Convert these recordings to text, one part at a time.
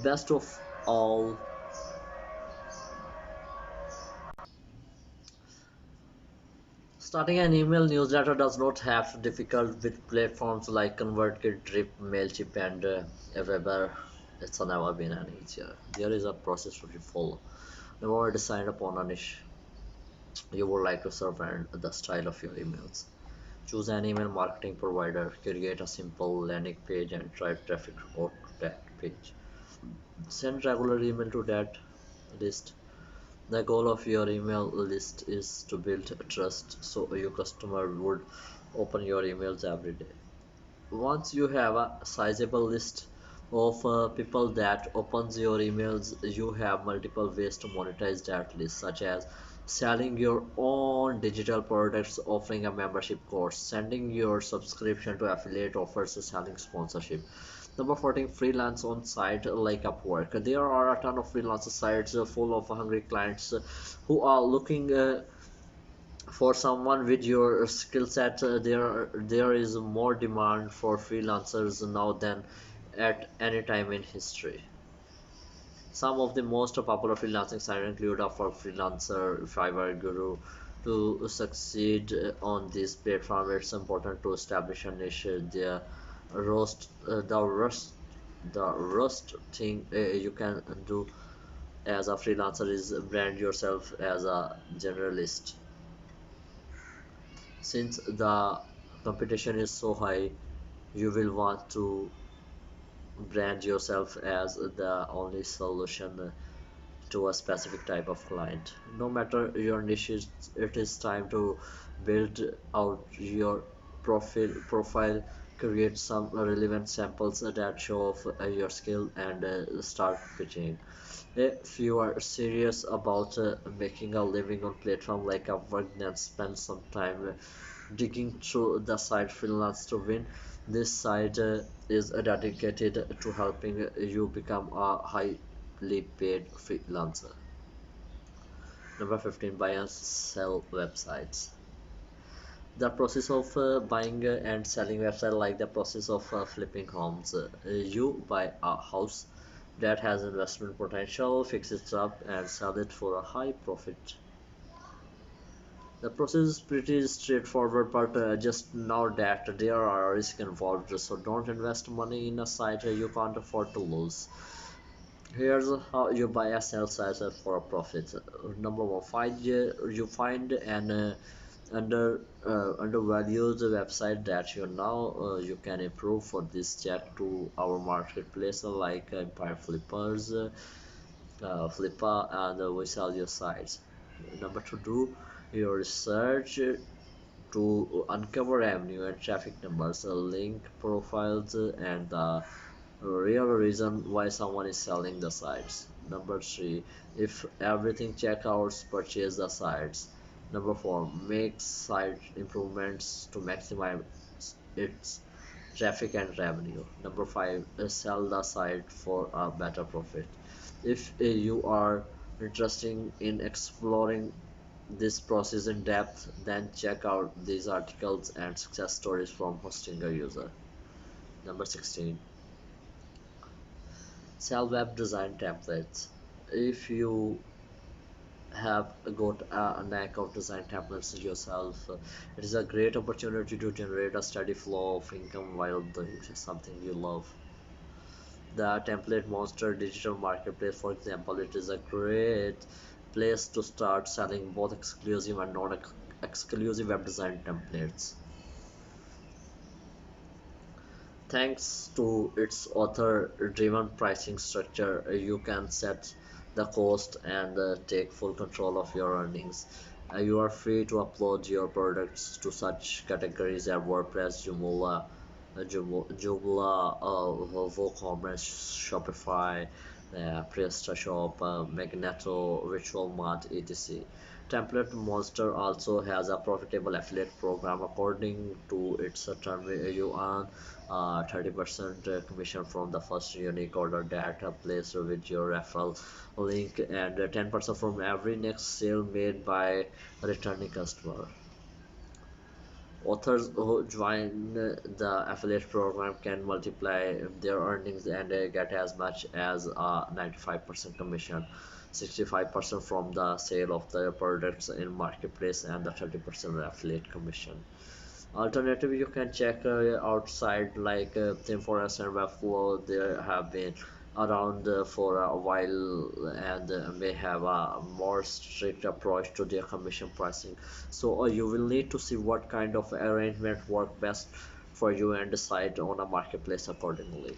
Best of all, starting an email newsletter does not have to difficult with platforms like ConvertKit, Drip, Mailchimp, and Weber. It's never been any easier. There is a process to follow. The moment decide upon a niche you would like to serve and the style of your emails. Choose an email marketing provider, create a simple landing page, and drive traffic out to that page. Send regular email to that list. The goal of your email list is to build trust so your customer would open your emails every day. Once you have a sizable list of people that opens your emails, you have multiple ways to monetize that list, such as selling your own digital products, offering a membership course, sending your subscription to affiliate offers, selling sponsorship. Number 14, freelance on site like Upwork. There are a ton of freelance sites full of hungry clients who are looking for someone with your skill set. There is more demand for freelancers now than at any time in history. Some of the most popular freelancing sites include Upwork, Freelancer, Fiverr, Guru. To succeed on this platform, it's important to establish a niche. Roast, the rust, the rust thing you can do as a freelancer is brand yourself as a generalist. Since the competition is so high, you will want to brand yourself as the only solution to a specific type of client. No matter your niche, it is time to build out your profile, create some relevant samples that show off your skill, and start pitching. If you are serious about making a living on platform like Upwork, then spend some time digging through the site freelance to win. This site is dedicated to helping you become a highly paid freelancer. Number 15, buy and sell websites. The process of buying and selling website like the process of flipping homes. You buy a house that has investment potential, fix it up, and sell it for a high profit. The process is pretty straightforward, but just know that there are risks involved, so don't invest money in a site you can't afford to lose. Here's how you buy a sell site for a profit. Number one, you find an undervalued website that you can improve. For this, check to our marketplace like Empire Flippers, Flippa, and we sell your sites. Number two, do your research to uncover revenue and traffic numbers, link profiles, and the real reason why someone is selling the sites. Number three, if everything checkouts, purchase the sites. Number four, make site improvements to maximize its traffic and revenue. Number five, sell the site for a better profit. If you are interested in exploring this process in depth, then check out these articles and success stories from Hostinger user. Number 16, sell web design templates. If you have got a knack of design templates yourself, it is a great opportunity to generate a steady flow of income while doing something you love. The Template Monster digital marketplace, for example, it is a great place to start selling both exclusive and non-exclusive web design templates. Thanks to its author-driven pricing structure, you can set the cost and take full control of your earnings. You are free to upload your products to such categories as WordPress, Joomla, WooCommerce, Shopify, PrestaShop, Magneto, VirtualMart, etc. Template Monster also has a profitable affiliate program. According to its term, you earn 30% commission from the first unique order that placed with your referral link, and 10% from every next sale made by a returning customer. Authors who join the affiliate program can multiply their earnings and get as much as a 95% commission, 65% from the sale of their products in marketplace, and the 30% affiliate commission. Alternative, you can check outside like ThemeForest and Webflow. They have been around for a while and may have a more strict approach to their commission pricing. So you will need to see what kind of arrangement work best for you and decide on a marketplace accordingly.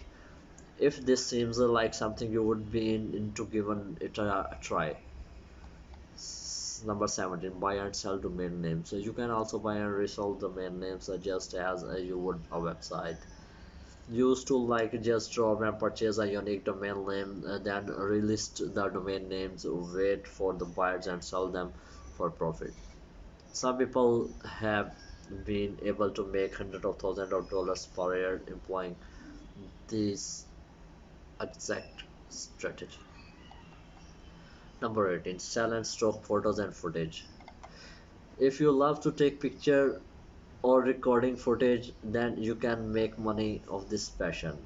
If this seems like something you would be into, giving it a try. Number 17, buy and sell domain names. So you can also buy and resell domain names just as you would a website. Used to like just drop and purchase a unique domain name, then relist the domain names, wait for the buyers and sell them for profit. Some people have been able to make hundreds of thousands of dollars per year employing this exact strategy. Number 18, sell and stock photos and footage. If you love to take picture or recording footage, then you can make money of this passion.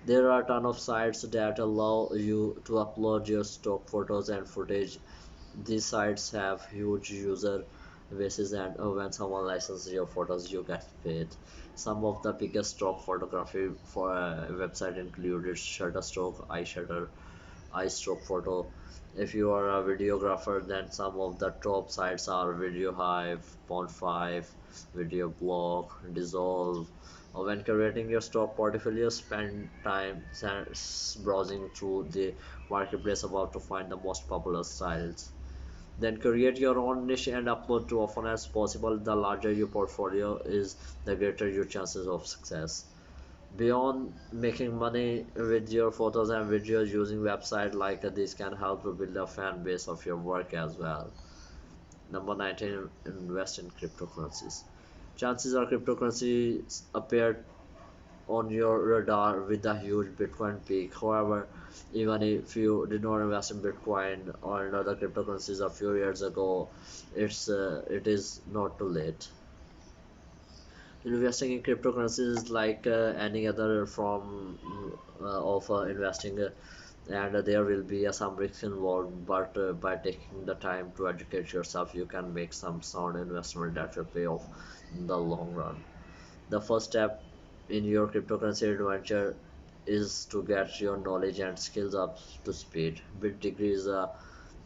There are a ton of sites that allow you to upload your stock photos and footage. These sites have huge user bases, and when someone licenses your photos you get paid. Some of the biggest stock photography for a website included Shutterstock, iShutter, iStroke Photo. If you are a videographer, then some of the top sites are VideoHive, Pond5, VideoBlog, Dissolve. When creating your stock portfolio, spend time browsing through the marketplace about to find the most popular styles. Then create your own niche and upload to often as possible. The larger your portfolio is, the greater your chances of success. Beyond making money with your photos and videos, using websites like this can help you build a fan base of your work as well. Number 19, invest in cryptocurrencies. Chances are cryptocurrencies appeared on your radar with a huge Bitcoin peak. However, even if you did not invest in Bitcoin or in other cryptocurrencies a few years ago, it is not too late. Investing in cryptocurrencies is like any other form of investing, and there will be some risks involved. But by taking the time to educate yourself, you can make some sound investment that will pay off in the long run. The first step in your cryptocurrency adventure is to get your knowledge and skills up to speed. BitDegree is a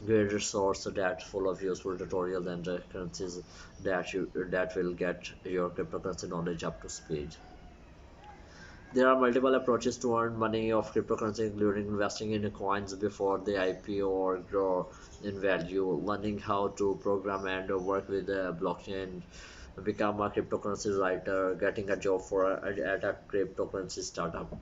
great resource that's full of useful tutorials and currencies that will get your cryptocurrency knowledge up to speed. There are multiple approaches to earn money of cryptocurrency, including investing in coins before they IPO or grow in value, learning how to program and work with the blockchain, become a cryptocurrency writer, getting a job at a cryptocurrency startup.